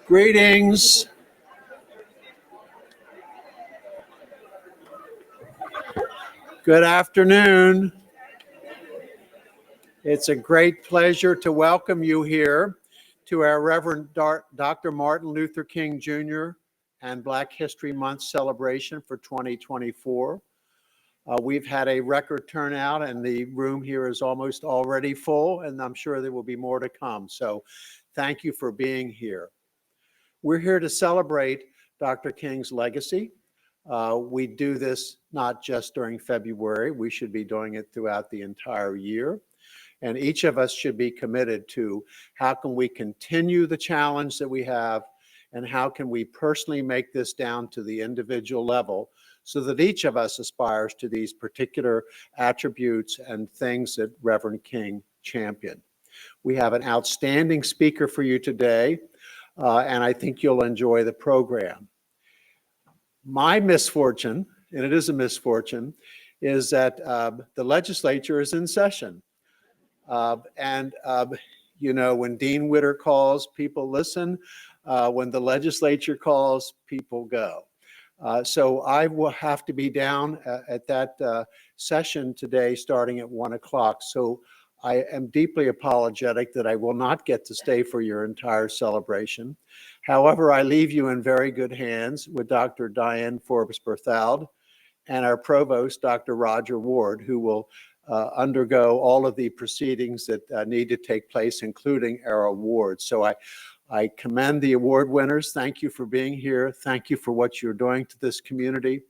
Greetings. Good afternoon. It's a great pleasure to welcome you here to our Reverend Dr. Martin Luther King Jr. and Black History Month celebration for 2024. We've had a record turnout and the room here is almost already full, and I'm sure there will be more to come. So thank you for being here. We're here to celebrate Dr. King's legacy. We do this not just during February, we should be doing it throughout the entire year. And each of us should be committed to how can we continue the challenge that we have, and how can we personally make this down to the individual level so that each of us aspires to these particular attributes and things that Reverend King championed. We have an outstanding speaker for you today, and I think you'll enjoy the program. My misfortune, and it is a misfortune, is that the legislature is in session. You know, when Dean Witter calls, people listen. When the legislature calls, people go. So I will have to be down at that session today starting at 1 o'clock. So I am deeply apologetic that I will not get to stay for your entire celebration. However, I leave you in very good hands with Dr. Diane Forbes-Berthoud and our provost, Dr. Roger Ward, who will undergo all of the proceedings that need to take place, including our awards. So I commend the award winners. Thank you for being here. Thank you for what you're doing to this community.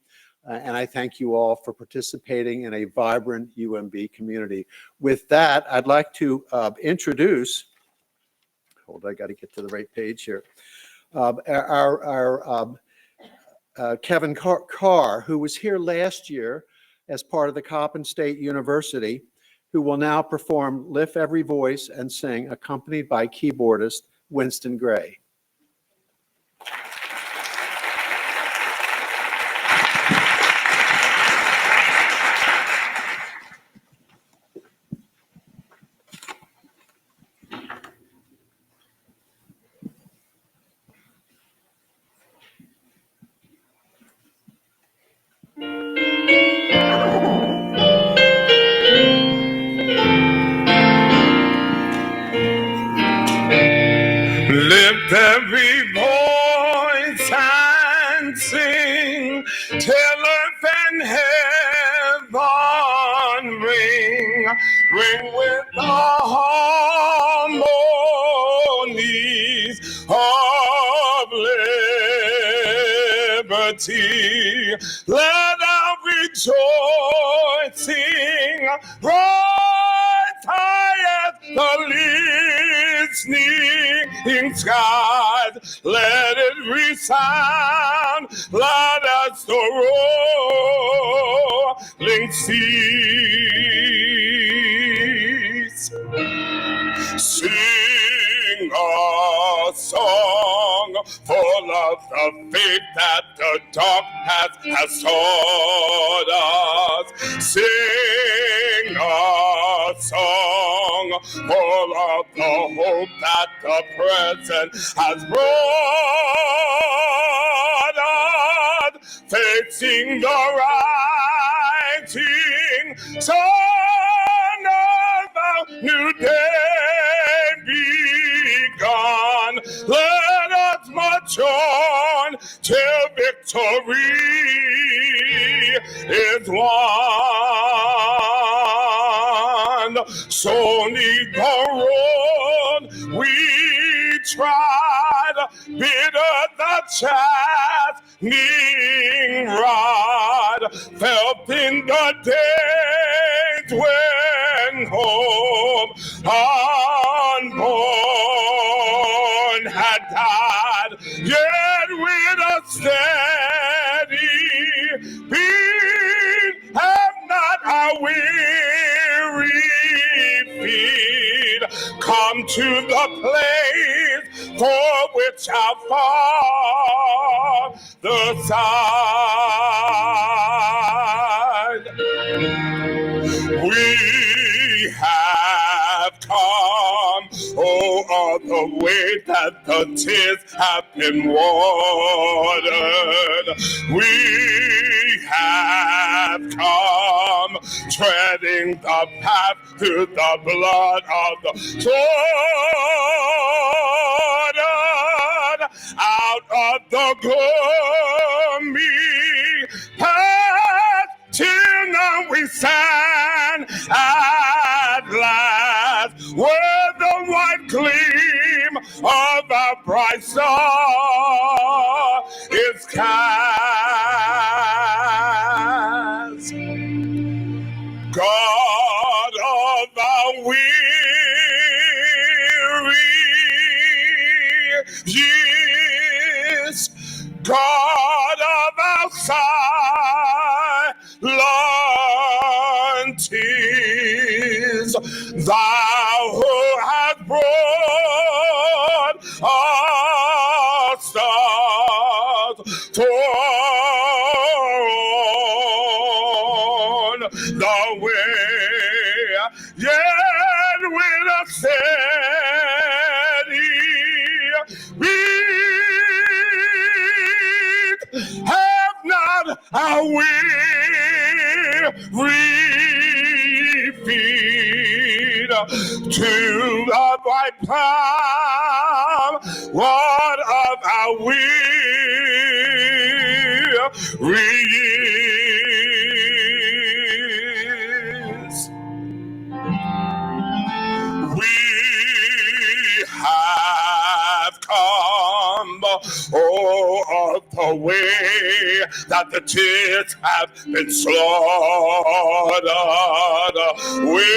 And I thank you all for participating in a vibrant UMB community. With that, I'd like to introduce, hold on, I got to get to the right page here, Kevin Carr, who was here last year as part of the Coppin State University, who will now perform Lift Every Voice and Sing, accompanied by keyboardist Winston Gray. Lift every voice and sing, till earth and heaven ring, ring with the harmonies of liberty. Let our rejoicing rise high as the listening skies. Let it resound loud as the rolling seas. Sing a song full of the faith that the dark past has taught us. Sing a song full of the hope that the present has brought us. Facing the rising sun of a new day begun. Let us march on till victory is won. So neath the road we tried, bitter the chastening rod, felt in the days when hope unborn had died, yet with a steady beat have not our weary feet come to the place for which our Father sighed. We have come Oh, all the way that the tears have been watered. We have come, treading the path through the blood of the Jordan, out of the gloomy path, till now we stand at last, where the white gleam of our bright star is cast. God of our weary years, God of our silent tears, thou who hast brought us stars torn the way, yet with a steady beat, have not our weary feet to the bright palm, what of our weary years? We have come, oh, all the way that the tears have been slaughtered. We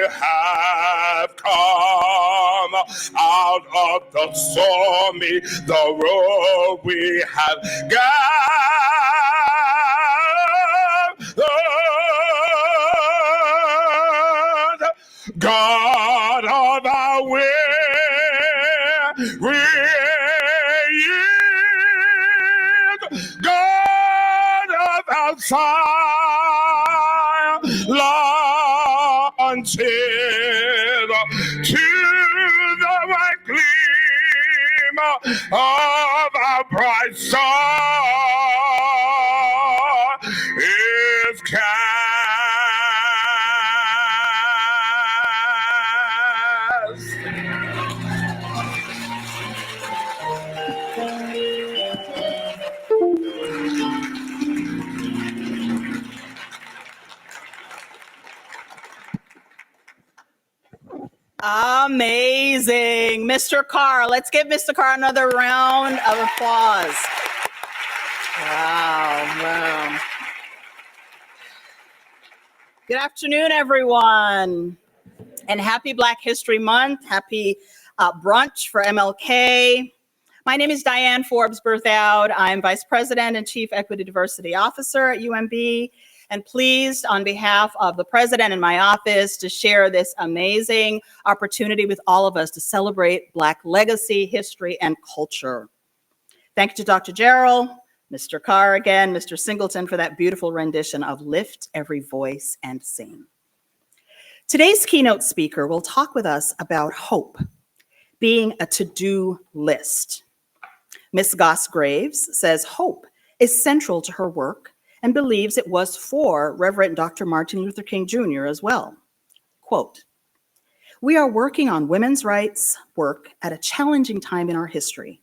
have come out of the stormy, the road we have gathered. God of our weary years, God of our silent tears, to the white gleam of our bright star is cast. Amazing. Mr. Carr. Let's give Mr. Carr another round of applause. Wow. Good afternoon, everyone. And happy Black History Month. Happy brunch for MLK. My name is Diane Forbes Berthoud. I'm Vice President and Chief Equity Diversity Officer at UMB, and pleased on behalf of the President and my office to share this amazing opportunity with all of us to celebrate Black legacy, history, and culture. Thank you to Dr. Gerald, Mr. Carr again, Mr. Singleton for that beautiful rendition of Lift Every Voice and Sing. Today's keynote speaker will talk with us about hope being a to-do list. Ms. Goss Graves says hope is central to her work and believes it was for Reverend Dr. Martin Luther King Jr. as well. Quote, "We are working on women's rights work at a challenging time in our history.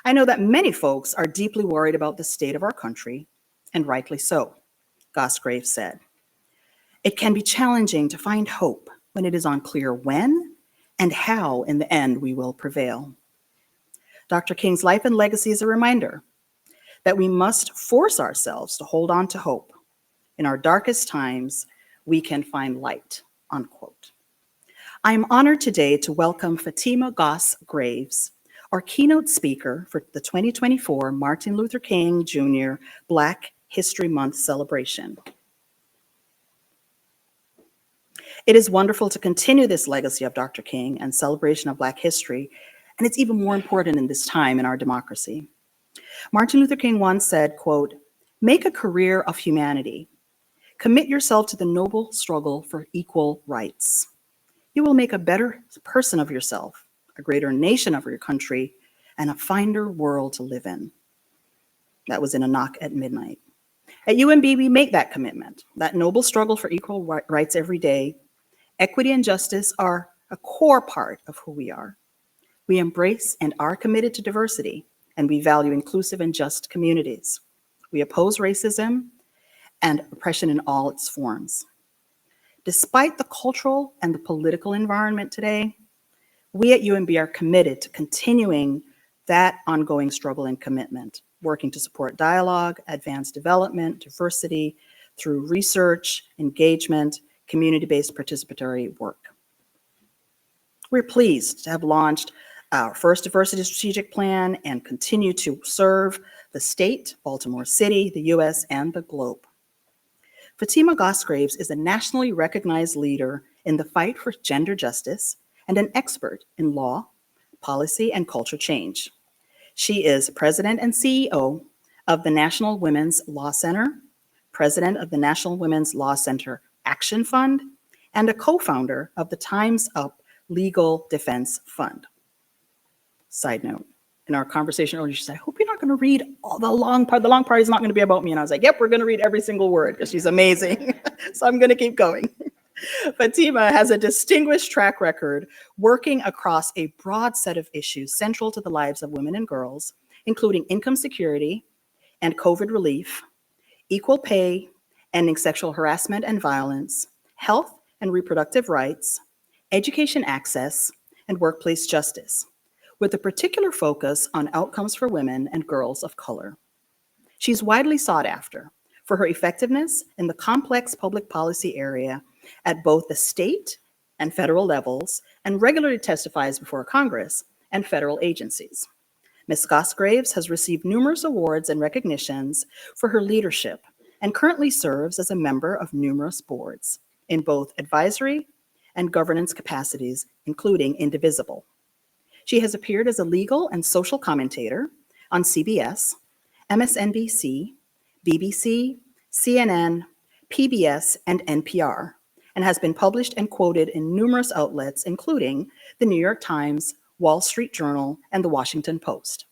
I know that many folks are deeply worried about the state of our country, and rightly so," Goss Graves said. "It can be challenging to find hope when it is unclear when and how in the end we will prevail. Dr. King's life and legacy is a reminder that we must force ourselves to hold on to hope. In our darkest times, we can find light," unquote. I am honored today to welcome Fatima Goss Graves, our keynote speaker for the 2024 Martin Luther King Jr. Black History Month celebration. It is wonderful to continue this legacy of Dr. King and celebration of Black history, and it's even more important in this time in our democracy. Martin Luther King once said, quote, "Make a career of humanity. Commit yourself to the noble struggle for equal rights. You will make a better person of yourself, a greater nation of your country, and a finer world to live in. That was in a knock at midnight. At UMB, we make that commitment, that noble struggle for equal rights every day. Equity and justice are a core part of who we are. We embrace and are committed to diversity, and we value inclusive and just communities. We oppose racism and oppression in all its forms. Despite the cultural and the political environment today, we at UMB are committed to continuing that ongoing struggle and commitment, working to support dialogue, advance development, diversity through research, engagement, community-based participatory work. We're pleased to have launched our first diversity strategic plan and continue to serve the state, Baltimore City, the US, and the globe. Fatima Goss Graves is a nationally recognized leader in the fight for gender justice and an expert in law, policy, and culture change. She is president and CEO of the National Women's Law Center, president of the National Women's Law Center Action Fund, and a co-founder of the Time's Up Legal Defense Fund. Side note, in our conversation earlier, she said, I hope you're not going to read all the long part. The long part is not going to be about me. And I was like, yep, we're going to read every single word because she's amazing. So I'm going to keep going. Fatima has a distinguished track record working across a broad set of issues central to the lives of women and girls, including income security and COVID relief, equal pay, ending sexual harassment and violence, health and reproductive rights, education access, and workplace justice, with a particular focus on outcomes for women and girls of color. She's widely sought after for her effectiveness in the complex public policy area at both the state and federal levels, and regularly testifies before Congress and federal agencies. Ms. Goss Graves has received numerous awards and recognitions for her leadership and currently serves as a member of numerous boards in both advisory and governance capacities, including Indivisible. She has appeared as a legal and social commentator on CBS, MSNBC, BBC, CNN, PBS, and NPR, and has been published and quoted in numerous outlets, including the New York Times, Wall Street Journal, and the Washington Post.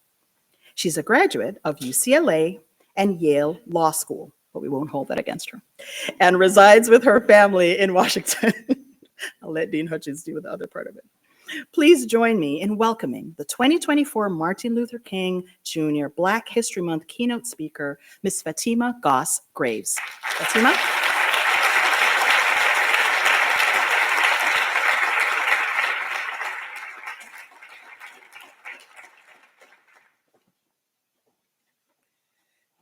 She's a graduate of UCLA and Yale Law School, but we won't hold that against her, and resides with her family in Washington. I'll let Dean Hutchins deal with the other part of it. Please join me in welcoming the 2024 Martin Luther King Jr. Black History Month keynote speaker, Ms. Fatima Goss Graves. Fatima?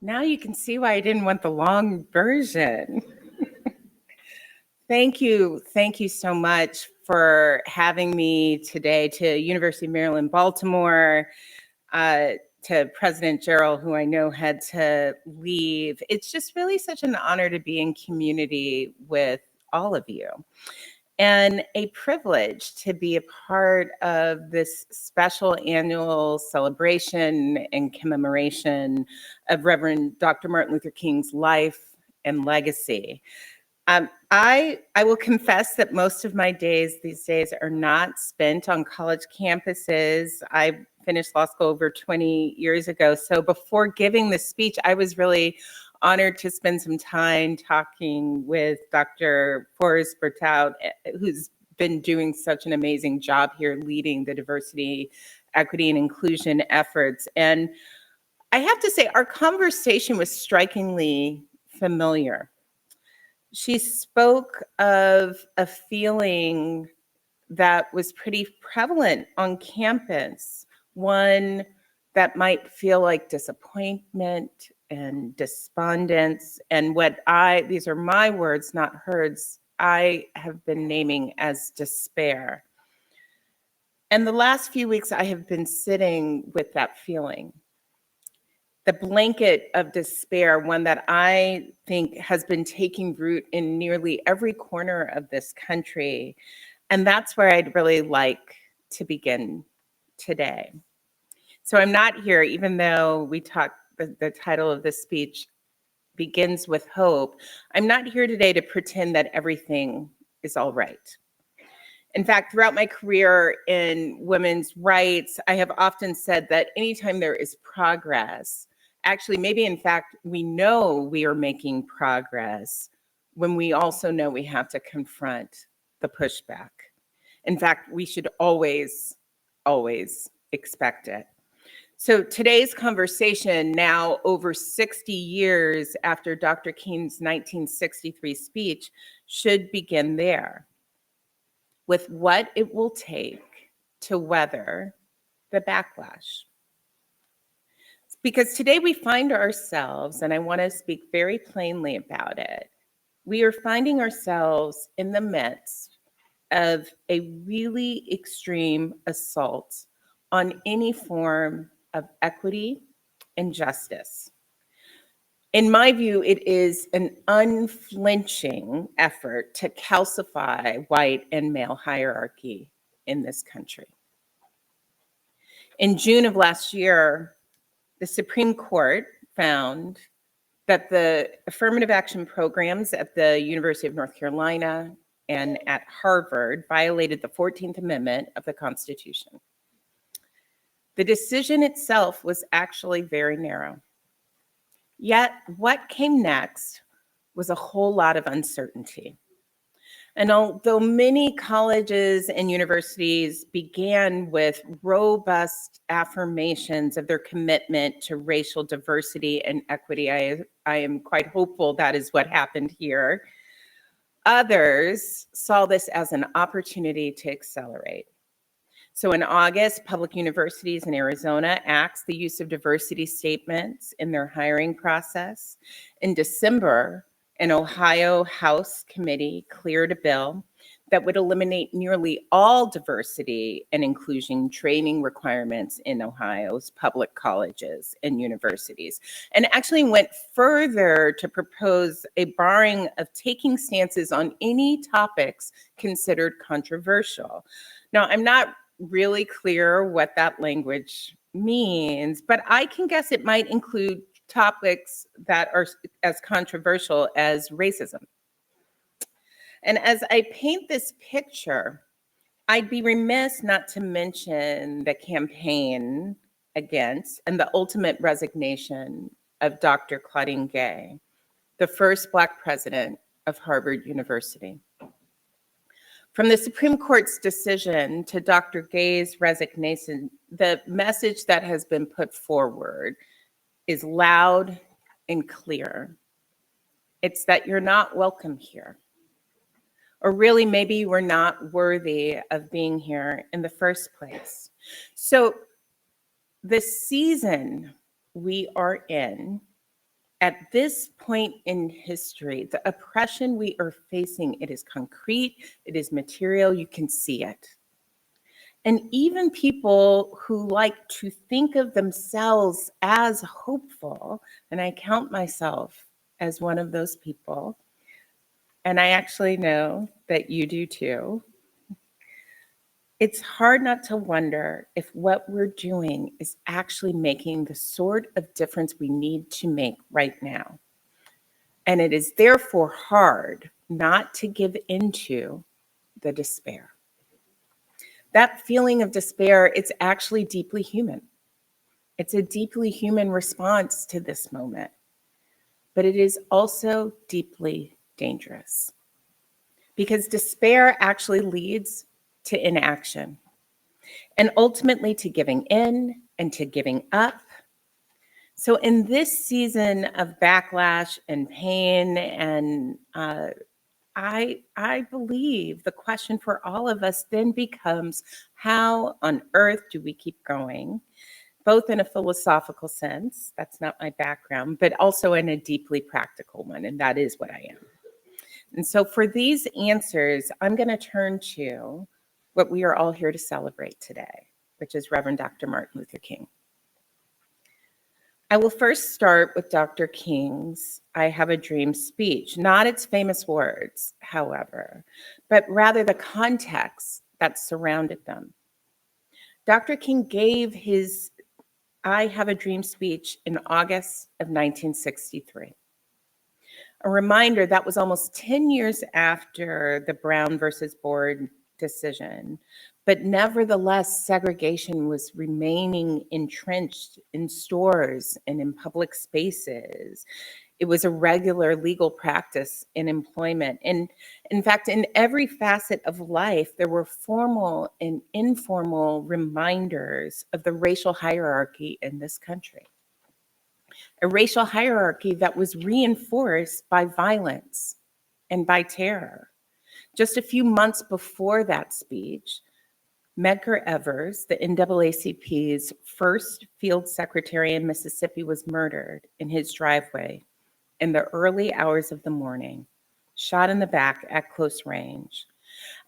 Now you can see why I didn't want the long version. Thank you so much for having me today, to University of Maryland, Baltimore, to President Gerald, who I know had to leave. It's just really such an honor to be in community with all of you, and a privilege to be a part of this special annual celebration and commemoration of Reverend Dr. Martin Luther King's life and legacy. I will confess that most of my days these days are not spent on college campuses. I finished law school over 20 years ago. So before giving this speech, I was really honored to spend some time talking with Dr. Forrest Bertout, who's been doing such an amazing job here leading the diversity, equity, and inclusion efforts. And I have to say, our conversation was strikingly familiar. She spoke of a feeling that was pretty prevalent on campus, one that might feel like disappointment and despondence, and these are my words, not hers, I have been naming as despair. And the last few weeks, I have been sitting with that feeling. The blanket of despair, one that I think has been taking root in nearly every corner of this country. And that's where I'd really like to begin today. So I'm not here, even though the title of this speech begins with hope. I'm not here today to pretend that everything is all right. In fact, throughout my career in women's rights, I have often said that anytime there is progress, actually, maybe in fact, we know we are making progress when we also know we have to confront the pushback. In fact, we should always, always expect it. So today's conversation, now over 60 years after Dr. King's 1963 speech, should begin there, with what it will take to weather the backlash. Because today we find ourselves, and I want to speak very plainly about it, we are finding ourselves in the midst of a really extreme assault on any form of equity and justice. In my view, it is an unflinching effort to calcify white and male hierarchy in this country. In June of last year, the Supreme Court found that the affirmative action programs at the University of North Carolina and at Harvard violated the 14th Amendment of the Constitution. The decision itself was actually very narrow. Yet what came next was a whole lot of uncertainty. And although many colleges and universities began with robust affirmations of their commitment to racial diversity and equity, I am quite hopeful that is what happened here. Others saw this as an opportunity to accelerate. So in August, public universities in Arizona axed the use of diversity statements in their hiring process. In December, an Ohio House committee cleared a bill that would eliminate nearly all diversity and inclusion training requirements in Ohio's public colleges and universities, and actually went further to propose a barring of taking stances on any topics considered controversial. Now, I'm not really clear what that language means, but I can guess it might include topics that are as controversial as racism. And as I paint this picture, I'd be remiss not to mention the campaign against and the ultimate resignation of Dr. Claudine Gay, the first Black president of Harvard University. From the Supreme Court's decision to Dr. Gay's resignation, the message that has been put forward is loud and clear. It's that you're not welcome here. Or really, maybe you were not worthy of being here in the first place. So the season we are in, at this point in history, the oppression we are facing, it is concrete, it is material, you can see it. And even people who like to think of themselves as hopeful, and I count myself as one of those people, and I actually know that you do too, it's hard not to wonder if what we're doing is actually making the sort of difference we need to make right now. And it is therefore hard not to give into the despair. That feeling of despair, it's actually deeply human. It's a deeply human response to this moment, but it is also deeply dangerous because despair actually leads to inaction and ultimately to giving in and to giving up. So in this season of backlash and pain, and I believe the question for all of us then becomes, how on earth do we keep going? Both in a philosophical sense, that's not my background, but also in a deeply practical one, and that is what I am. And so for these answers, I'm going to turn to what we are all here to celebrate today, which is Reverend Dr. Martin Luther King. I will first start with Dr. King's I Have a Dream speech, not its famous words, however, but rather the context that surrounded them. Dr. King gave his I Have a Dream speech in August of 1963. A reminder that was almost 10 years after the Brown versus Board decision. But nevertheless, segregation was remaining entrenched in stores and in public spaces. It was a regular legal practice in employment. And in fact, in every facet of life, there were formal and informal reminders of the racial hierarchy in this country. A racial hierarchy that was reinforced by violence and by terror. Just a few months before that speech, Medgar Evers, the NAACP's first field secretary in Mississippi, was murdered in his driveway in the early hours of the morning, shot in the back at close range.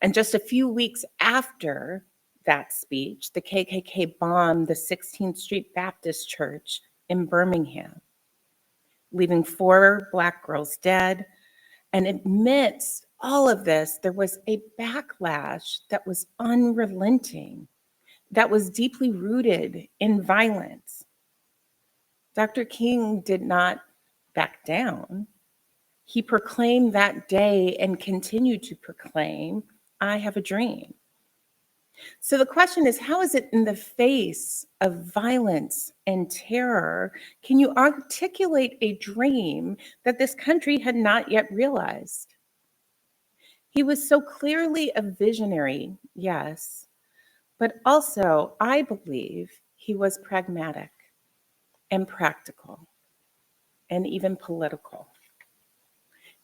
And just a few weeks after that speech, the KKK bombed the 16th Street Baptist Church in Birmingham, leaving 4 Black girls dead. And amidst all of this, there was a backlash that was unrelenting, that was deeply rooted in violence. Dr. King did not back down. He proclaimed that day and continued to proclaim, "I have a dream." So the question is, how is it in the face of violence and terror, can you articulate a dream that this country had not yet realized? He was so clearly a visionary, yes, but also, I believe, he was pragmatic and practical and even political.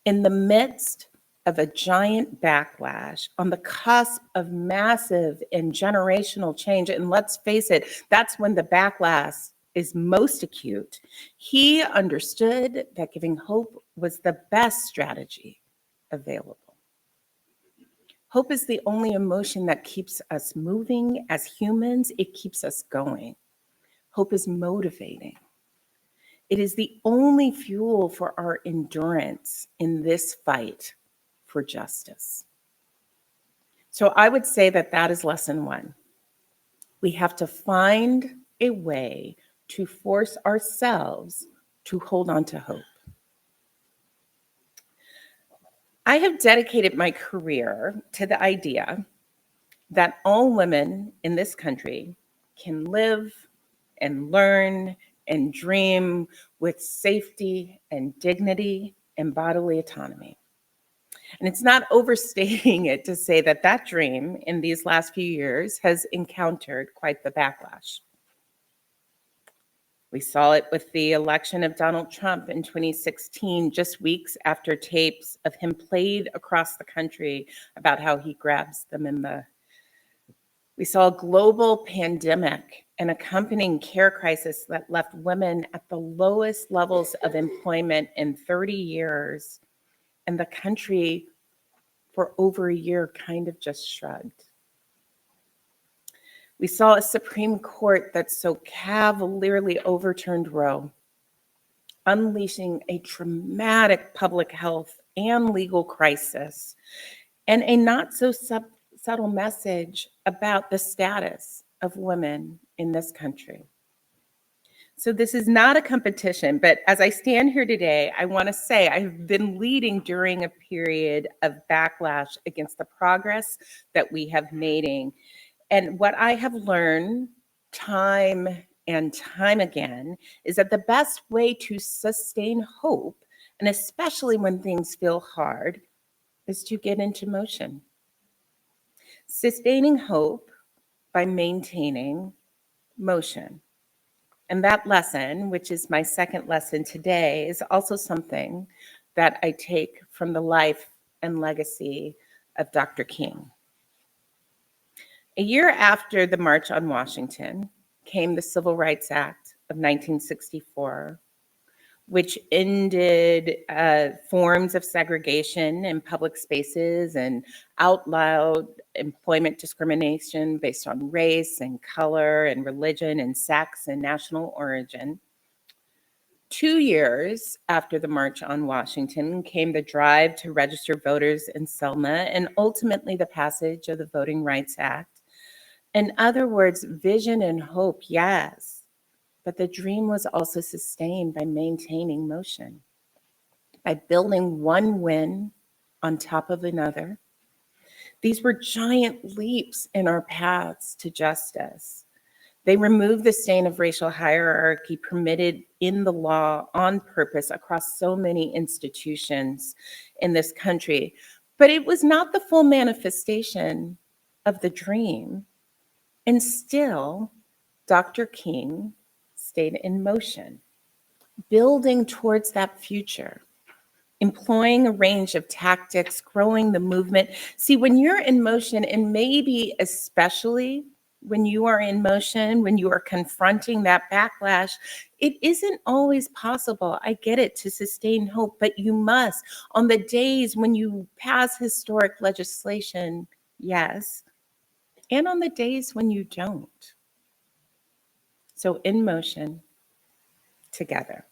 In the midst of a giant backlash, on the cusp of massive and generational change, and let's face it, that's when the backlash is most acute, he understood that giving hope was the best strategy available. Hope is the only emotion that keeps us moving as humans. It keeps us going. Hope is motivating. It is the only fuel for our endurance in this fight for justice. So I would say that that is lesson 1. We have to find a way to force ourselves to hold on to hope. I have dedicated my career to the idea that all women in this country can live and learn and dream with safety and dignity and bodily autonomy. And it's not overstating it to say that that dream in these last few years has encountered quite the backlash. We saw it with the election of Donald Trump in 2016, just weeks after tapes of him played across the country about how he grabs them in the. We saw a global pandemic and accompanying care crisis that left women at the lowest levels of employment in 30 years, and the country for over a year kind of just shrugged. We saw a Supreme Court that so cavalierly overturned Roe, unleashing a dramatic public health and legal crisis, and a not so subtle message about the status of women in this country. So this is not a competition, but as I stand here today, I want to say I've been leading during a period of backlash against the progress that we have made. And what I have learned time and time again is that the best way to sustain hope, and especially when things feel hard, is to get into motion. Sustaining hope by maintaining motion. And that lesson, which is my second lesson today, is also something that I take from the life and legacy of Dr. King. A year after the March on Washington came the Civil Rights Act of 1964, which ended forms of segregation in public spaces and outlawed employment discrimination based on race and color and religion and sex and national origin. 2 years after the March on Washington came the drive to register voters in Selma and ultimately the passage of the Voting Rights Act. In other words, vision and hope, yes, but the dream was also sustained by maintaining motion, by building one win on top of another, These were giant leaps in our paths to justice. They removed the stain of racial hierarchy permitted in the law on purpose across so many institutions in this country. But it was not the full manifestation of the dream. And still, Dr. King stayed in motion, building towards that future, employing a range of tactics, growing the movement. See, when you're in motion, and maybe especially when you are in motion, when you are confronting that backlash, it isn't always possible, I get it, to sustain hope, but you must. On the days when you pass historic legislation, yes, and on the days when you don't. So in motion, together.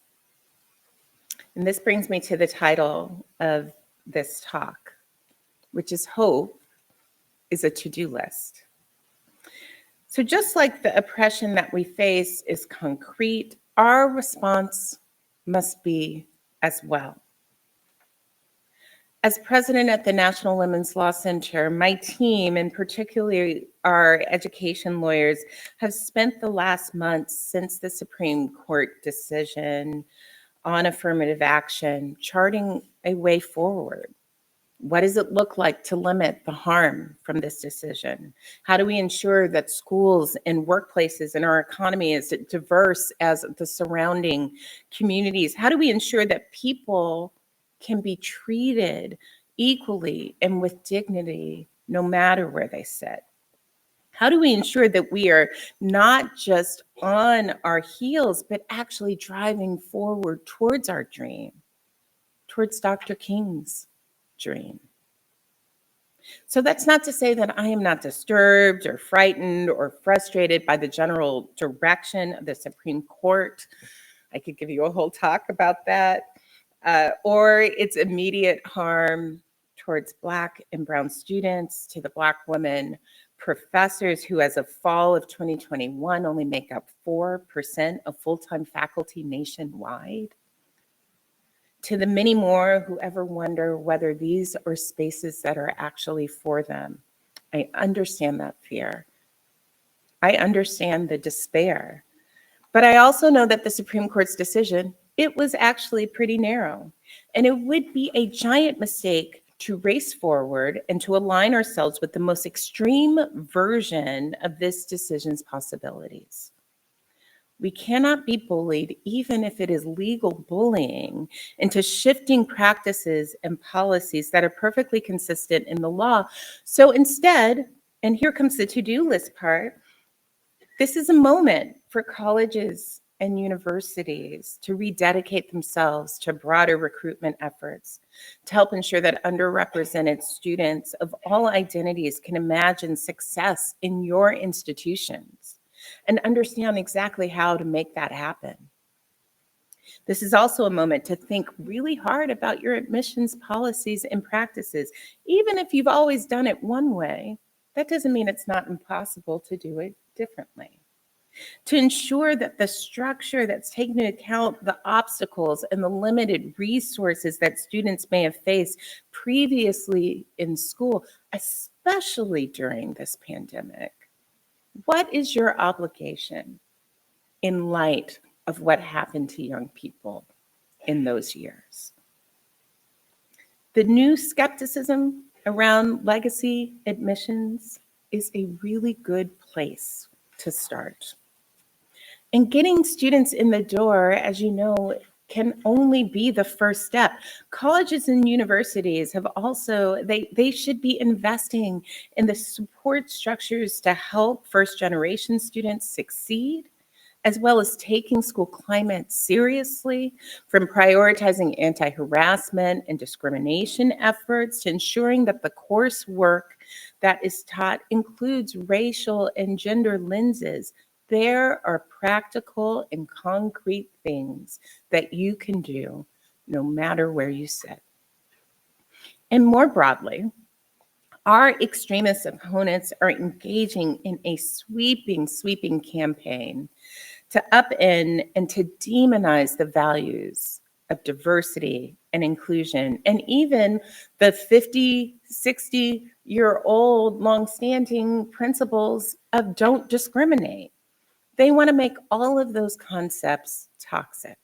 And this brings me to the title of this talk, which is Hope is a To-Do List. So just like the oppression that we face is concrete, our response must be as well. As president at the National Women's Law Center, my team, and particularly our education lawyers, have spent the last months since the Supreme Court decision on affirmative action, charting a way forward. What does it look like to limit the harm from this decision? How do we ensure that schools and workplaces and our economy is diverse as the surrounding communities? How do we ensure that people can be treated equally and with dignity no matter where they sit? How do we ensure that we are not just on our heels, but actually driving forward towards our dream, towards Dr. King's dream? So that's not to say that I am not disturbed or frightened or frustrated by the general direction of the Supreme Court. I could give you a whole talk about that. Or its immediate harm towards Black and Brown students, to the Black women professors who, as of fall of 2021, only make up 4% of full-time faculty nationwide, to the many more who ever wonder whether these are spaces that are actually for them. I understand that fear. I understand the despair. But I also know that the Supreme Court's decision, it was actually pretty narrow. And it would be a giant mistake to race forward and to align ourselves with the most extreme version of this decision's possibilities. We cannot be bullied, even if it is legal bullying, into shifting practices and policies that are perfectly consistent in the law. So instead, and here comes the to-do list part, this is a moment for colleges and universities to rededicate themselves to broader recruitment efforts, to help ensure that underrepresented students of all identities can imagine success in your institutions and understand exactly how to make that happen. This is also a moment to think really hard about your admissions policies and practices. Even if you've always done it one way, that doesn't mean it's not impossible to do it differently. To ensure that the structure that's taken into account the obstacles and the limited resources that students may have faced previously in school, especially during this pandemic. What is your obligation in light of what happened to young people in those years? The new skepticism around legacy admissions is a really good place to start. And getting students in the door, as you know, can only be the first step. Colleges and universities have also, they should be investing in the support structures to help first-generation students succeed, as well as taking school climate seriously, from prioritizing anti-harassment and discrimination efforts to ensuring that the coursework that is taught includes racial and gender lenses. There are practical and concrete things that you can do no matter where you sit. And more broadly, our extremist opponents are engaging in a sweeping campaign to upend and to demonize the values of diversity, and inclusion, and even the 50, 60-year-old longstanding principles of don't discriminate. They want to make all of those concepts toxic.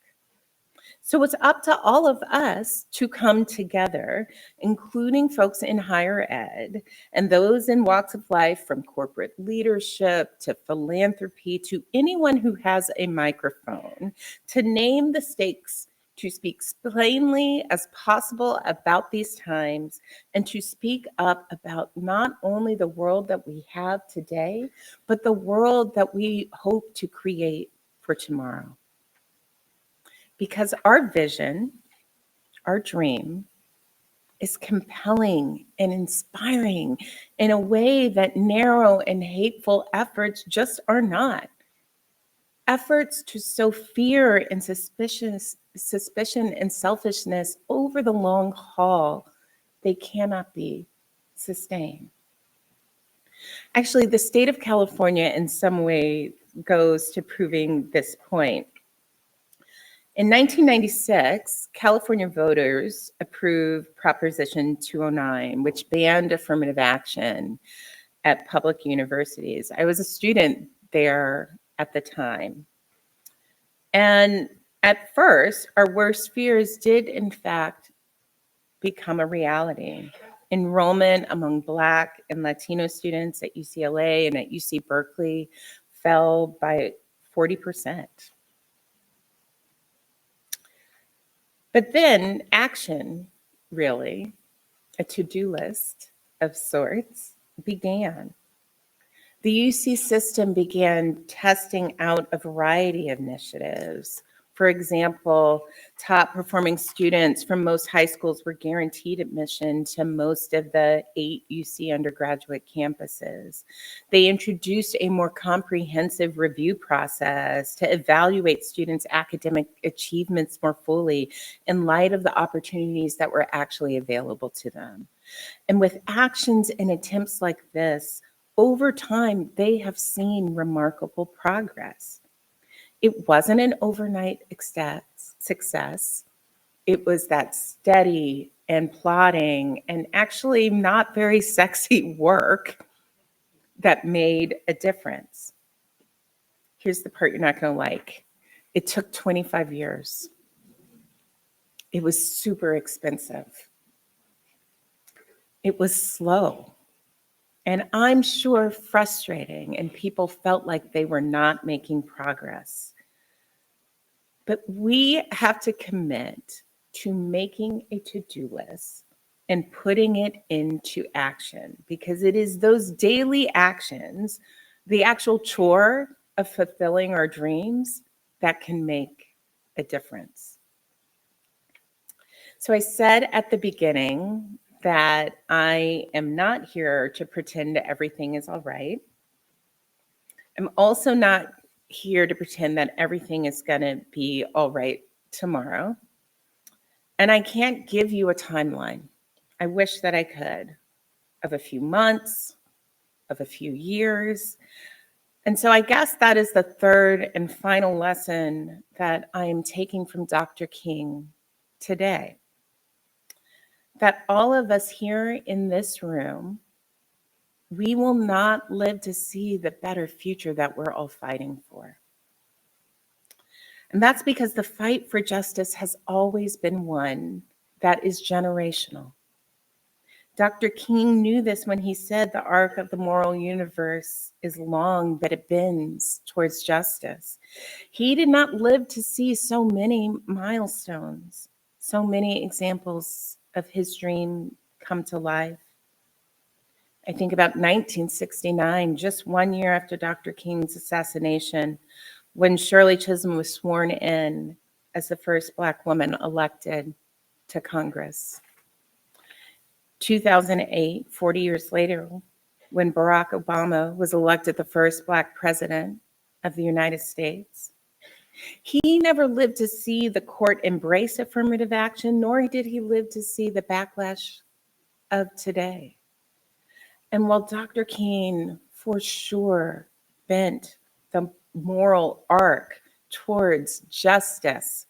So it's up to all of us to come together, including folks in higher ed and those in walks of life, from corporate leadership to philanthropy to anyone who has a microphone, to name the stakes, to speak plainly as possible about these times, and to speak up about not only the world that we have today, but the world that we hope to create for tomorrow. Because our vision, our dream, is compelling and inspiring in a way that narrow and hateful efforts just are not. Efforts to sow fear and suspicion and selfishness over the long haul, they cannot be sustained. Actually, the state of California in some way goes to proving this point. In 1996, California voters approved Proposition 209, which banned affirmative action at public universities. I was a student there at the time. And at first, our worst fears did, in fact, become a reality. Enrollment among Black and Latino students at UCLA and at UC Berkeley fell by 40%. But then action, really, a to-do list of sorts, began. The UC system began testing out a variety of initiatives. For example, top performing students from most high schools were guaranteed admission to most of the 8 UC undergraduate campuses. They introduced a more comprehensive review process to evaluate students' academic achievements more fully in light of the opportunities that were actually available to them. And with actions and attempts like this, over time, they have seen remarkable progress. It wasn't an overnight success. It was that steady and plodding and actually not very sexy work that made a difference. Here's the part you're not going to like. It took 25 years. It was super expensive. It was slow. And I'm sure frustrating, and people felt like they were not making progress. But we have to commit to making a to-do list and putting it into action, because it is those daily actions, the actual chore of fulfilling our dreams, that can make a difference. So I said at the beginning that I am not here to pretend everything is all right. I'm also not here to pretend that everything is going to be all right tomorrow. And I can't give you a timeline. I wish that I could, of a few months, of a few years. And so I guess that is the third and final lesson that I am taking from Dr. King today. That all of us here in this room, we will not live to see the better future that we're all fighting for. And that's because the fight for justice has always been one that is generational. Dr. King knew this when he said the arc of the moral universe is long, but it bends towards justice. He did not live to see so many milestones, so many examples of his dream come to life. I think about 1969, just 1 year after Dr. King's assassination, when Shirley Chisholm was sworn in as the first Black woman elected to Congress. 2008, 40 years later, when Barack Obama was elected the first Black president of the United States. He never lived to see the court embrace affirmative action, nor did he live to see the backlash of today. And while Dr. King for sure bent the moral arc towards justice,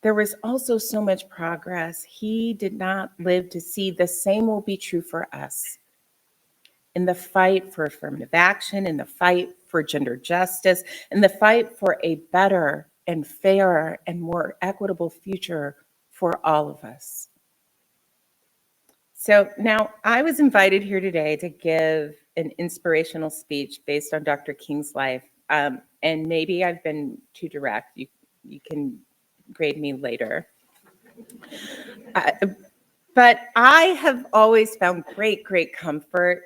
there was also so much progress he did not live to see. The same will be true for us. In the fight for affirmative action, in the fight for gender justice, in the fight for a better and fairer and more equitable future for all of us. So now I was invited here today to give an inspirational speech based on Dr. King's life. And maybe I've been too direct. You can grade me later. But I have always found great comfort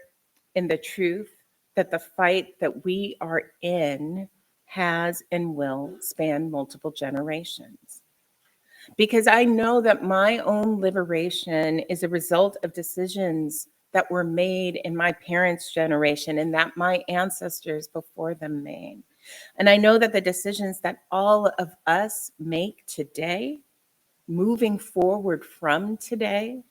in the truth that the fight that we are in has and will span multiple generations. Because I know that my own liberation is a result of decisions that were made in my parents' generation and that my ancestors before them made. And I know that the decisions that all of us make today, moving forward from today,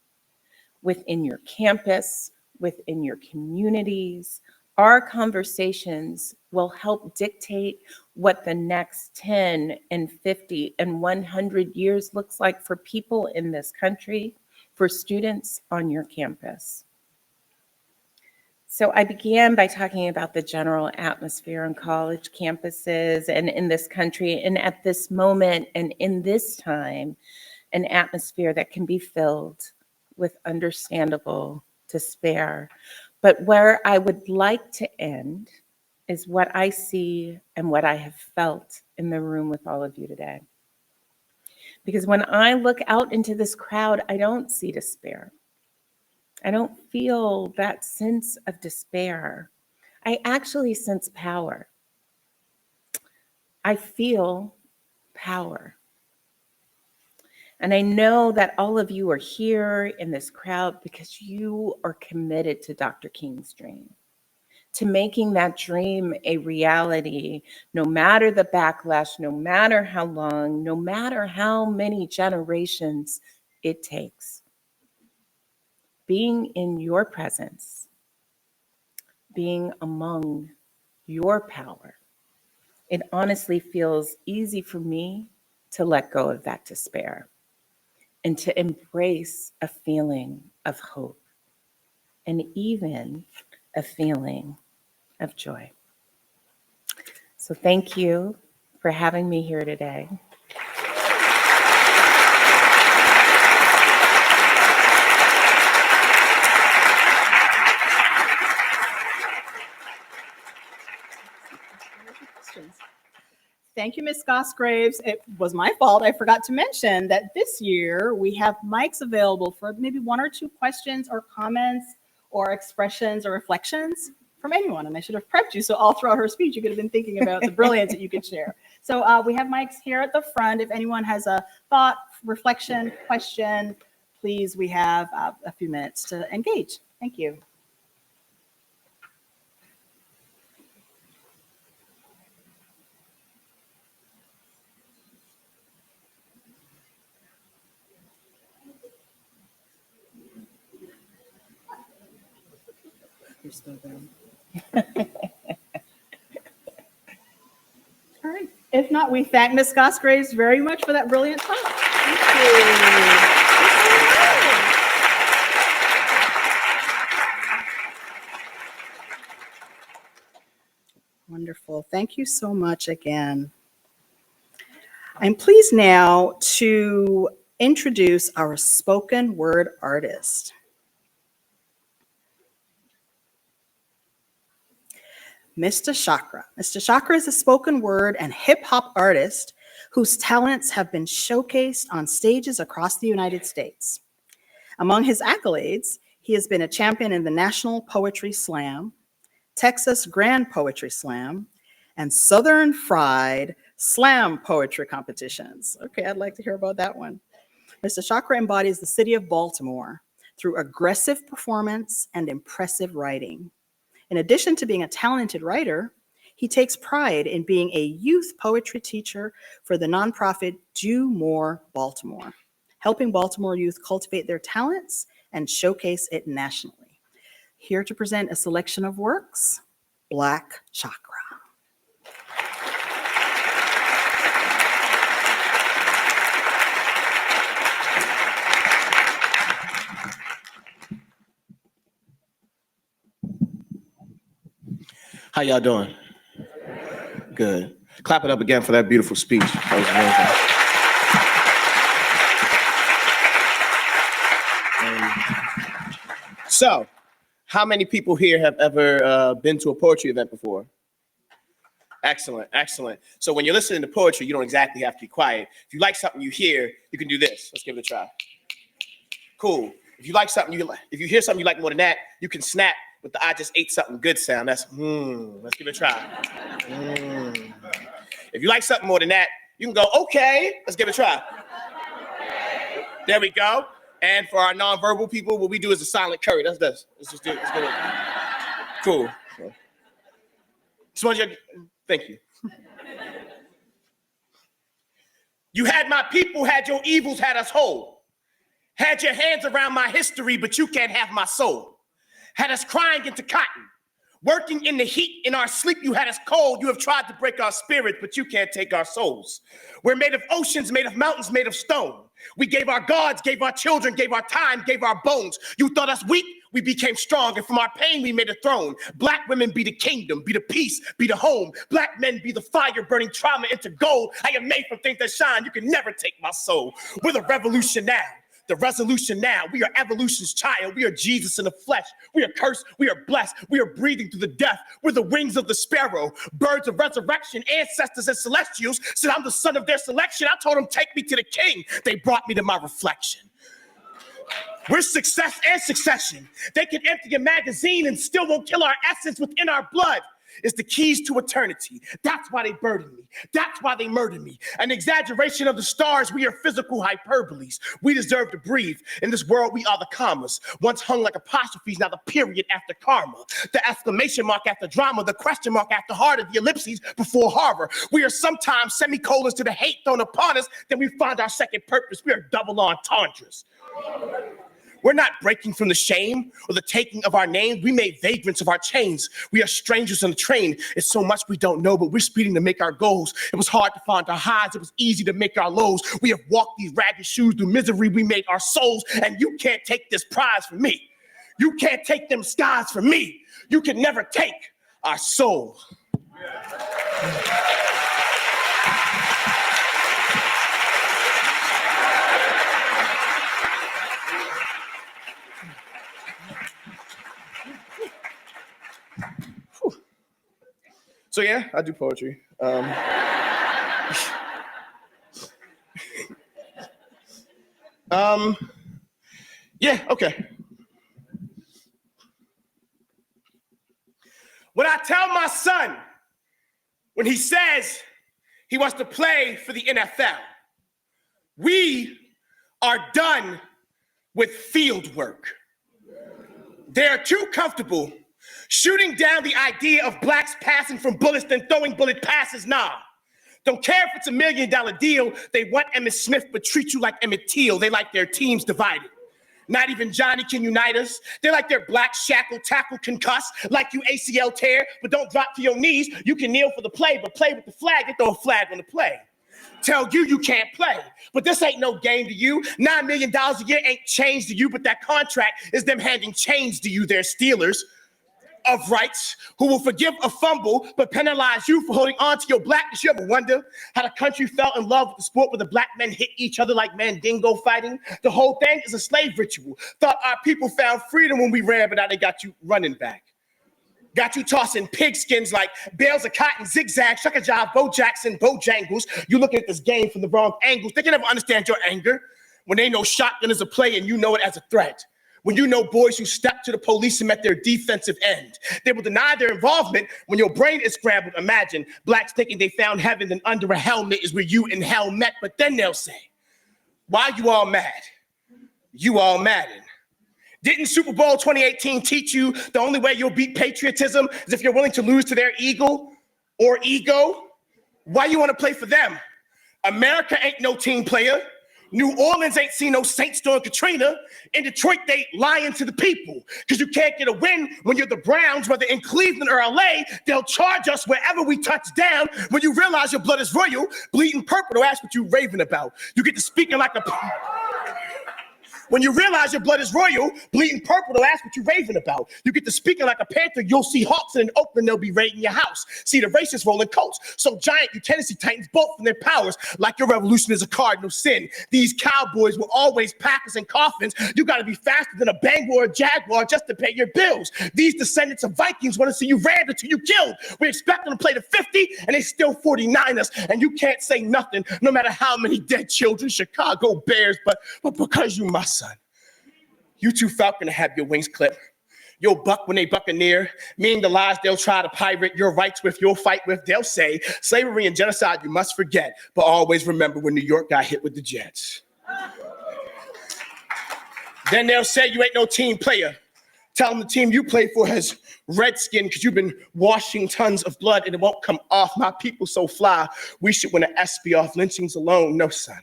within your campus, within your communities, our conversations will help dictate what the next 10 and 50 and 100 years looks like for people in this country, for students on your campus. So I began by talking about the general atmosphere on college campuses and in this country, and at this moment and in this time, an atmosphere that can be filled with understandable despair. But where I would like to end is what I see and what I have felt in the room with all of you today. Because when I look out into this crowd, I don't see despair. I don't feel that sense of despair. I actually sense power. I feel power. And I know that all of you are here in this crowd because you are committed to Dr. King's dream, to making that dream a reality, no matter the backlash, no matter how long, no matter how many generations it takes. Being in your presence, being among your power, it honestly feels easy for me to let go of that despair and to embrace a feeling of hope and even a feeling of joy. So thank you for having me here today. Thank you, Ms. Goss Graves. It was my fault. I forgot to mention that this year we have mics available for maybe one or two questions or comments or expressions or reflections from anyone. And I should have prepped you, so all throughout her speech, you could have been thinking about the brilliance that you could share. So we have mics here at the front. If anyone has a thought, reflection, question, please, we have a few minutes to engage. Thank you. You're still there. All right. If not, we thank Ms. Goss Graves very much for that brilliant talk. Thank you. Wonderful. Thank you so much again. I'm pleased now to introduce our spoken word artist. Mr. Chakra. Mr. Chakra is a spoken word and hip hop artist whose talents have been showcased on stages across the United States. Among his accolades, he has been a champion in the National Poetry Slam, Texas Grand Poetry Slam, and Southern Fried Slam poetry competitions. Okay, I'd like to hear about that one. Mr. Chakra embodies the city of Baltimore through aggressive performance and impressive writing. In addition to being a talented writer, he takes pride in being a youth poetry teacher for the nonprofit Do More Baltimore, helping Baltimore youth cultivate their talents and showcase it nationally. Here to present a selection of works, Black Chakra. How y'all doing? Good. Clap it up again for that beautiful speech. That was amazing. So, how many people here have ever been to a poetry event before? Excellent, excellent. So when you're listening to poetry, you don't exactly have to be quiet. If you like something you hear, you can do this. Let's give it a try. Cool. If you like something if you hear something you like more than that, you can snap with the "I just ate something good" sound. That's Let's give it a try. If you like something more than that, you can go, "Okay." Let's give it a try. There we go. And for our nonverbal people, what we do is a silent curry. That's this. Let's just do it. Let's do it. Cool. Thank you. You had my people, had your evils, had us whole. Had your hands around my history, but you can't have my soul. Had us crying into cotton. Working in the heat, in our sleep, you had us cold. You have tried to break our spirits, but you can't take our souls. We're made of oceans, made of mountains, made of stone. We gave our gods, gave our children, gave our time, gave our bones. You thought us weak, we became strong. And from our pain, we made a throne. Black women be the kingdom, be the peace, be the home. Black men be the fire, burning trauma into gold. I am made from things that shine. You can never take my soul. We're the revolution now. The resolution now. We are evolution's child. We are Jesus in the flesh. We are cursed. We are blessed. We are breathing through the death. We're the wings of the sparrow. Birds of resurrection, ancestors and celestials said I'm the son of their selection. I told them, take me to the king. They brought me to my reflection. We're success and succession. They can empty a magazine and still won't kill our essence within our blood. It's the keys to eternity. That's why they burdened me. That's why they murdered me. An exaggeration of the stars. We are physical hyperboles. We deserve to breathe. In this world, we are the commas. Once hung like apostrophes, now the period after karma. The exclamation mark after drama. The question mark after harder. The ellipses before horror. We are sometimes semicolons to the hate thrown upon us. Then we find our second purpose. We are double entendres. We're not breaking from the shame or the taking of our names. We made vagrants of our chains. We are strangers on the train. It's so much we don't know, but we're speeding to make our goals. It was hard to find our highs. It was easy to make our lows. We have walked these ragged shoes through misery. We made our souls, and you can't take this prize from me. You can't take them skies from me. You can never take our soul. So yeah, I do poetry. Yeah, okay. What I tell my son when he says he wants to play for the NFL, we are done with field work. They are too comfortable shooting down the idea of blacks passing from bullets than throwing bullet passes. Nah. Don't care if it's $1 million deal. They want Emmitt Smith, but treat you like Emmett Till. They like their teams divided. Not even Johnny can unite us. They like their black shackle, tackle, concuss, like you ACL tear, but don't drop to your knees. You can kneel for the play, but play with the flag. They throw a flag on the play. Tell you can't play, but this ain't no game to you. $9 million a year ain't change to you, but that contract is them handing change to you. They're stealers of rights who will forgive a fumble but penalize you for holding on to your blackness. You ever wonder how the country fell in love with the sport where the black men hit each other like Mandingo fighting? The whole thing is a slave ritual. Thought our people found freedom when we ran, but now they got you running back. Got you tossing pigskins like bales of cotton, zigzag, shuck a job, Bo Jackson, Bojangles. You looking at this game from the wrong angles. They can never understand your anger when they know shotgun is a play and you know it as a threat. When you know boys who step to the police and met their defensive end. They will deny their involvement when your brain is scrambled. Imagine blacks thinking they found heaven and under a helmet is where you and hell met. But then they'll say, why you all mad? You all madden. Didn't Super Bowl 2018 teach you the only way you'll beat patriotism is if you're willing to lose to their eagle or ego? Why you want to play for them? America ain't no team player. New Orleans ain't seen no Saints during Katrina. In Detroit, they lying to the people because you can't get a win when you're the Browns, whether in Cleveland or LA. They'll charge us wherever we touch down. When you realize your blood is royal, bleeding purple, to ask what you raving about. You get to speaking like a... When you realize your blood is royal, bleeding purple, they'll ask what you're raving about. You get to speaking like a panther, you'll see hawks, and in Oakland, they'll be raiding your house. See the racists rolling coats. So giant, you Tennessee Titans, both from their powers, like your revolution is a cardinal sin. These cowboys will always pack us in coffins. You gotta be faster than a Bangor or a Jaguar just to pay your bills. These descendants of Vikings wanna see you rammed until you killed. We expect them to play the 50, and they still 49ers, and you can't say nothing, no matter how many dead children, Chicago Bears, but because you my son. You too falcon to have your wings clipped. You'll buck when they buccaneer, meaning the lies they'll try to pirate your rights with, you'll fight with. They'll say slavery and genocide you must forget, but always remember when New York got hit with the Jets. Then they'll say you ain't no team player. Tell them the team you play for has red skin because you've been washing tons of blood and it won't come off. My people so fly, we should win an ESPY off lynchings alone. No, son.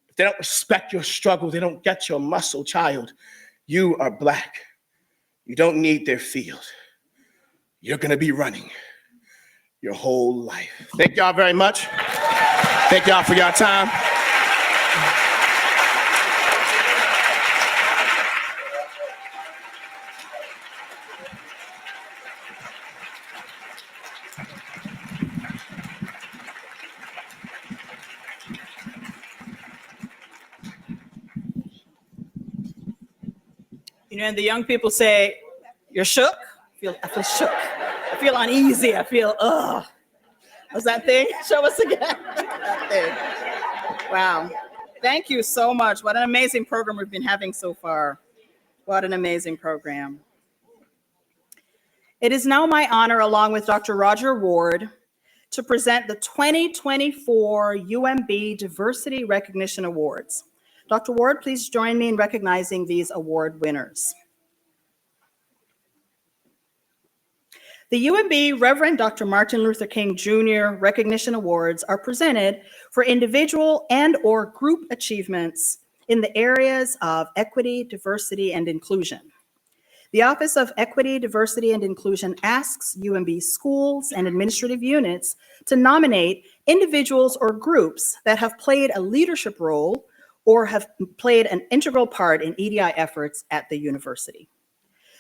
If they don't respect your struggle, they don't get your muscle, child. You are black. You don't need their field. You're gonna be running your whole life. Thank y'all very much. Thank y'all for your time. You know, and the young people say, "You're shook." I feel shook. I feel uneasy. I feel What's that thing? Show us again. That thing. Wow. Thank you so much. What an amazing program we've been having so far. What an amazing program. It is now my honor, along with Dr. Roger Ward, to present the 2024 UMB Diversity Recognition Awards. Dr. Ward, please join me in recognizing these award winners. The UMB Reverend Dr. Martin Luther King Jr. Recognition Awards are presented for individual and/or group achievements in the areas of equity, diversity, and inclusion. The Office of Equity, Diversity, and Inclusion asks UMB schools and administrative units to nominate individuals or groups that have played a leadership role or have played an integral part in EDI efforts at the university.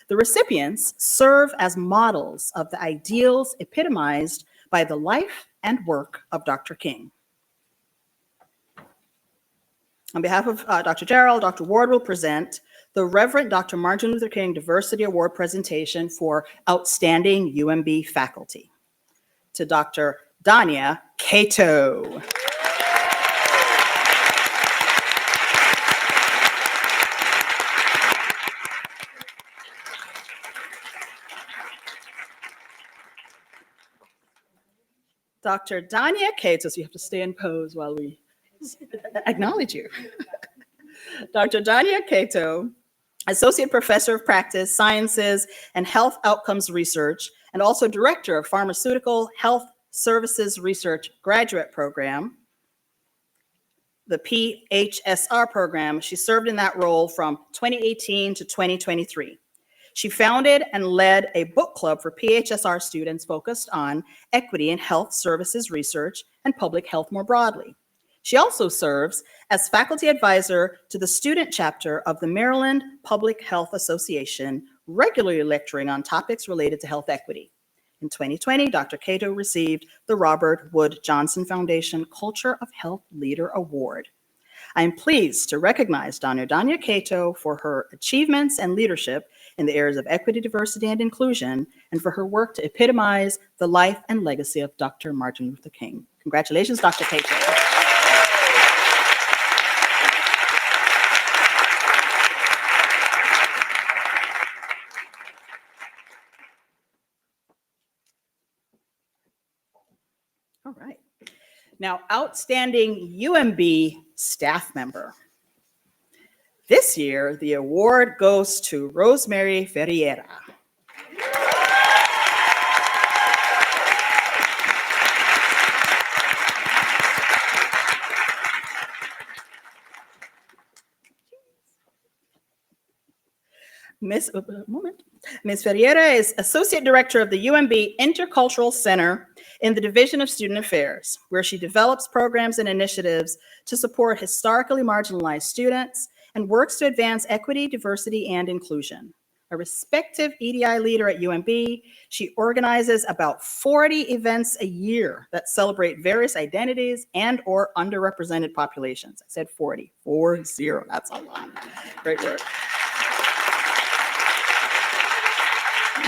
The recipients serve as models of the ideals epitomized by the life and work of Dr. King. On behalf of Dr. Gerald, Dr. Ward will present the Reverend Dr. Martin Luther King Diversity Award presentation for outstanding UMB faculty. To Dr. Danya Cato. Dr. Danya Cato, so you have to stay in pose while we acknowledge you. Dr. Danya Cato, Associate Professor of Practice, Sciences, and Health Outcomes Research, and also Director of Pharmaceutical Health Services Research Graduate Program, the PHSR program. She served in that role from 2018 to 2023. She founded and led a book club for PHSR students focused on equity in health services research and public health more broadly. She also serves as faculty advisor to the student chapter of the Maryland Public Health Association, regularly lecturing on topics related to health equity. In 2020, Dr. Cato received the Robert Wood Johnson Foundation Culture of Health Leader Award. I am pleased to recognize Dr. Danya Cato for her achievements and leadership in the areas of equity, diversity, and inclusion, and for her work to epitomize the life and legacy of Dr. Martin Luther King. Congratulations, Dr. Cato. All right. Now, outstanding UMB staff member. This year, the award goes to Rosemary Ferreira. Ms. Ferreira is Associate Director of the UMB Intercultural Center in the Division of Student Affairs, where she develops programs and initiatives to support historically marginalized students and works to advance equity, diversity, and inclusion. A respective EDI leader at UMB, she organizes about 40 events a year that celebrate various identities and or underrepresented populations. I said 40, 40, that's a lot. Great work.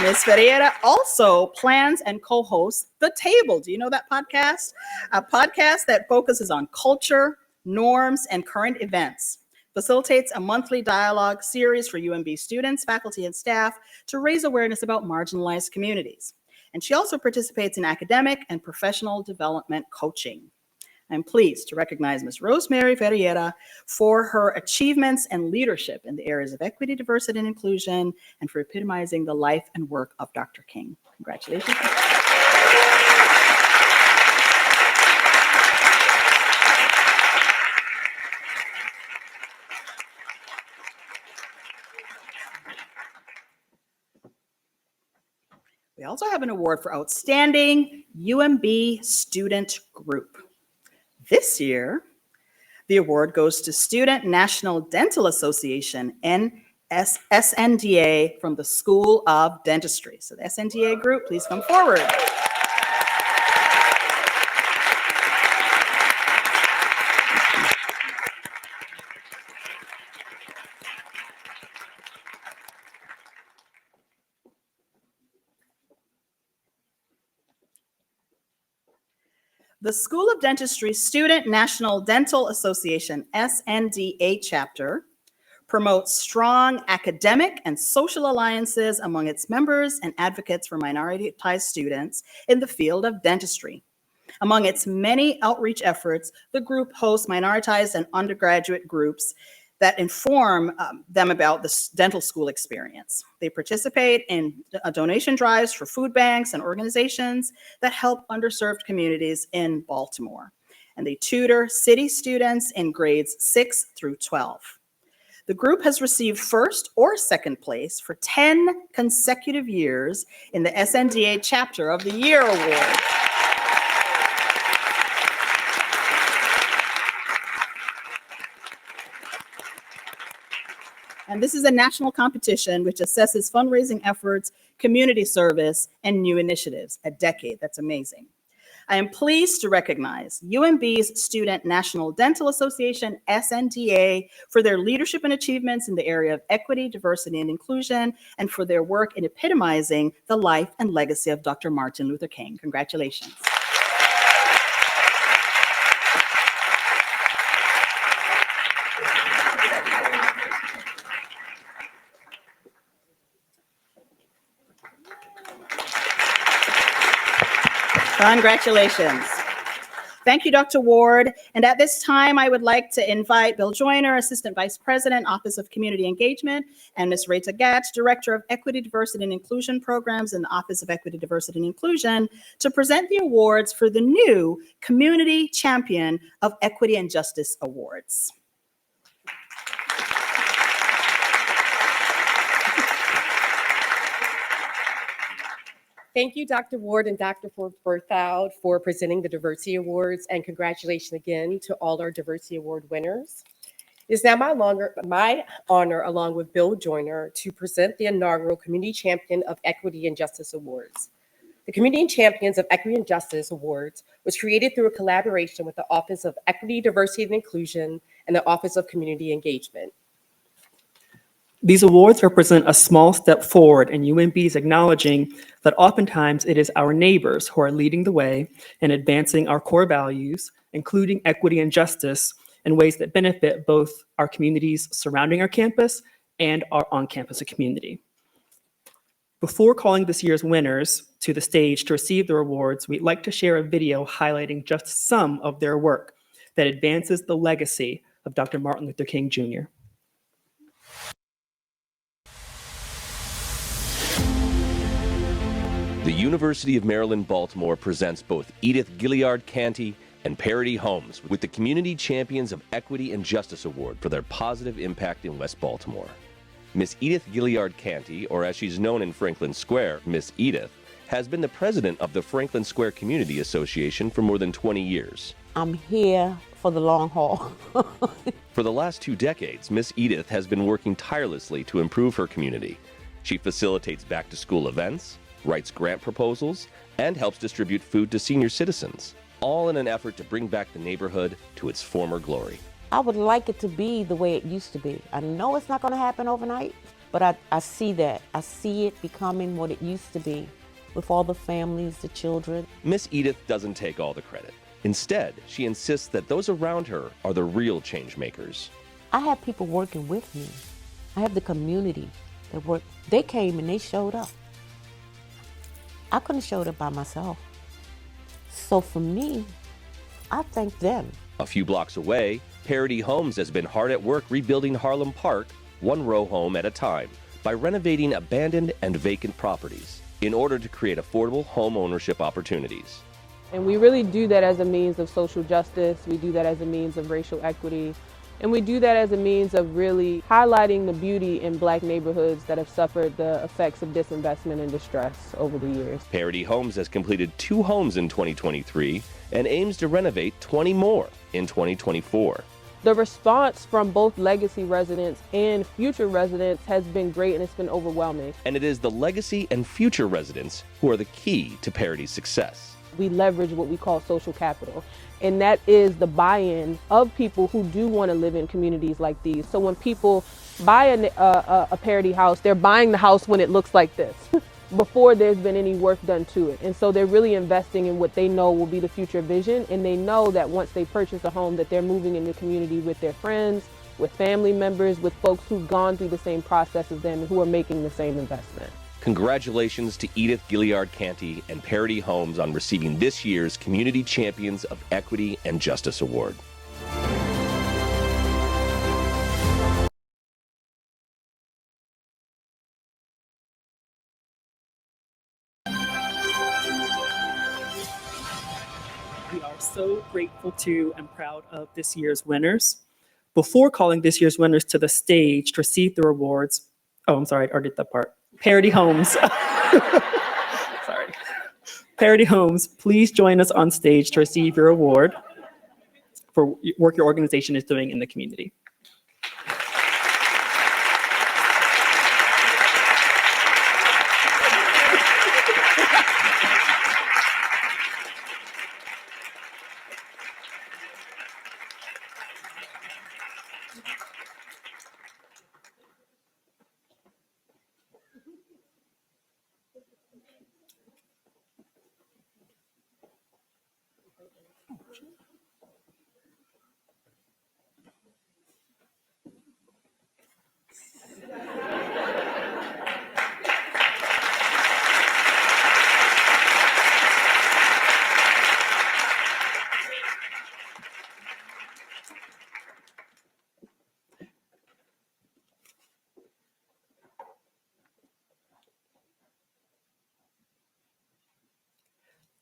Ms. Ferreira also plans and co-hosts The Table. Do you know that podcast? A podcast that focuses on culture, norms, and current events. Facilitates a monthly dialogue series for UMB students, faculty, and staff to raise awareness about marginalized communities. And she also participates in academic and professional development coaching. I'm pleased to recognize Ms. Rosemary Ferreira for her achievements and leadership in the areas of equity, diversity, and inclusion, and for epitomizing the life and work of Dr. King. Congratulations. We also have an award for Outstanding UMB Student Group. This year, the award goes to Student National Dental Association, SNDA, from the School of Dentistry. So the SNDA group, please come forward. The School of Dentistry Student National Dental Association, SNDA chapter, promotes strong academic and social alliances among its members and advocates for minoritized students in the field of dentistry. Among its many outreach efforts, the group hosts minoritized and undergraduate groups that inform them about the dental school experience. They participate in donation drives for food banks and organizations that help underserved communities in Baltimore. And they tutor city students in grades 6 through 12. The group has received first or second place for 10 consecutive years in the SNDA Chapter of the Year Award. And this is a national competition which assesses fundraising efforts, community service, and new initiatives. A decade, that's amazing. I am pleased to recognize UMB's Student National Dental Association, SNDA, for their leadership and achievements in the area of equity, diversity, and inclusion, and for their work in epitomizing the life and legacy of Dr. Martin Luther King. Congratulations. Congratulations. Thank you, Dr. Ward. And at this time, I would like to invite Bill Joyner, Assistant Vice President, Office of Community Engagement, and Ms. Rita Gatch, Director of Equity, Diversity, and Inclusion Programs in the Office of Equity, Diversity, and Inclusion, to present the awards for the new Community Champion of Equity and Justice Awards. Thank you, Dr. Ward and Dr. Berthoud, for presenting the Diversity Awards, and congratulations again to all our Diversity Award winners. It is now my honor, along with Bill Joyner, to present the inaugural Community Champion of Equity and Justice Awards. The Community Champions of Equity and Justice Awards was created through a collaboration with the Office of Equity, Diversity, and Inclusion and the Office of Community Engagement. These awards represent a small step forward in UMB's acknowledging that oftentimes it is our neighbors who are leading the way in advancing our core values, including equity and justice, in ways that benefit both our communities surrounding our campus and our on-campus community. Before calling this year's winners to the stage to receive their awards, we'd like to share a video highlighting just some of their work that advances the legacy of Dr. Martin Luther King Jr. The University of Maryland, Baltimore presents both Edith Gilliard Canty and Parity Holmes with the Community Champions of Equity and Justice Award for their positive impact in West Baltimore. Miss Edith Gilliard Canty, or as she's known in Franklin Square, Miss Edith, has been the president of the Franklin Square Community Association for more than 20 years. I'm here for the long haul. For the last 2 decades, Miss Edith has been working tirelessly to improve her community. She facilitates back-to-school events, writes grant proposals, and helps distribute food to senior citizens, all in an effort to bring back the neighborhood to its former glory. I would like it to be the way it used to be. I know it's not going to happen overnight, but I see that. I see it becoming what it used to be with all the families, the children. Miss Edith doesn't take all the credit. Instead, she insists that those around her are the real change makers. I have people working with me. I have the community that work. They came and they showed up. I couldn't have showed up by myself. So for me, I thank them. A few blocks away, Parity Homes has been hard at work rebuilding Harlem Park, one row home at a time, by renovating abandoned and vacant properties in order to create affordable home ownership opportunities. And we really do that as a means of social justice. We do that as a means of racial equity. And we do that as a means of really highlighting the beauty in Black neighborhoods that have suffered the effects of disinvestment and distress over the years. Parity Homes has completed 2 homes in 2023 and aims to renovate 20 more in 2024. The response from both legacy residents and future residents has been great, and it's been overwhelming. And it is the legacy and future residents who are the key to Parity's success. We leverage what we call social capital, and that is the buy-in of people who do want to live in communities like these. So when people buy a Parity house, they're buying the house when it looks like this, before there's been any work done to it. And so they're really investing in what they know will be the future vision, and they know that once they purchase a home that they're moving into community with their friends, with family members, with folks who've gone through the same process as them and who are making the same investment. Congratulations to Edith Gilliard Canty and Parity Homes on receiving this year's Community Champions of Equity and Justice Award. We are so grateful to and proud of this year's winners. Before calling this year's winners to the stage to receive their awards, oh, I'm sorry, I already did that part. Parity Homes. Sorry. Parity Homes, please join us on stage to receive your award for work your organization is doing in the community.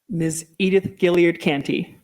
Ms. Edith Gilliard Canty.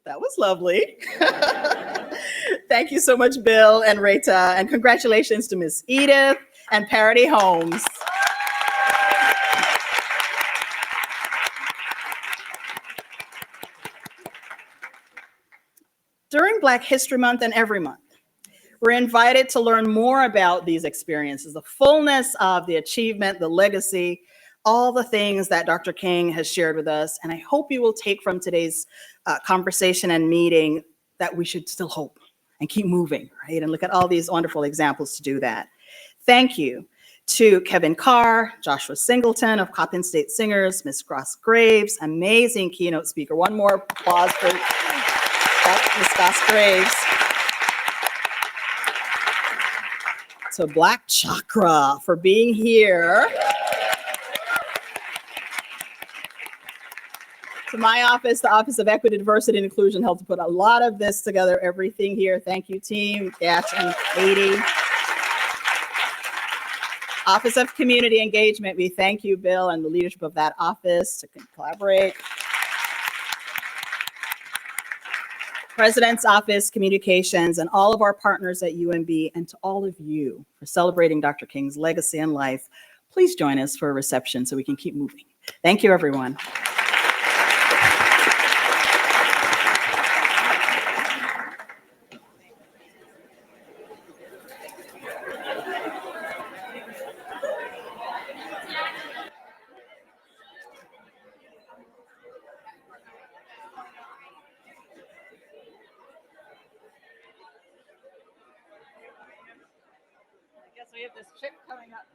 That was lovely. Thank you so much, Bill and Rita, and congratulations to Miss Edith and Parity Homes. During Black History Month and every month, we're invited to learn more about these experiences, the fullness of the achievement, the legacy, all the things that Dr. King has shared with us. And I hope you will take from today's conversation and meeting that we should still hope and keep moving, right? And look at all these wonderful examples to do that. Thank you To Kevin Carr, Joshua Singleton of Coppin State Singers, Ms. Goss Graves, amazing keynote speaker. One more applause for Ms. Goss Graves. To Black Chakra for being here. To my office, the Office of Equity, Diversity, and Inclusion helped to put a lot of this together, everything here. Thank you, team, Gatch and Katie. Office of Community Engagement, we thank you, Bill, and the leadership of that office to collaborate. President's Office, Communications, and all of our partners at UMB, and to all of you for celebrating Dr. King's legacy and life. Please join us for a reception so we can keep moving. Thank you, everyone. I guess we have this chick coming up.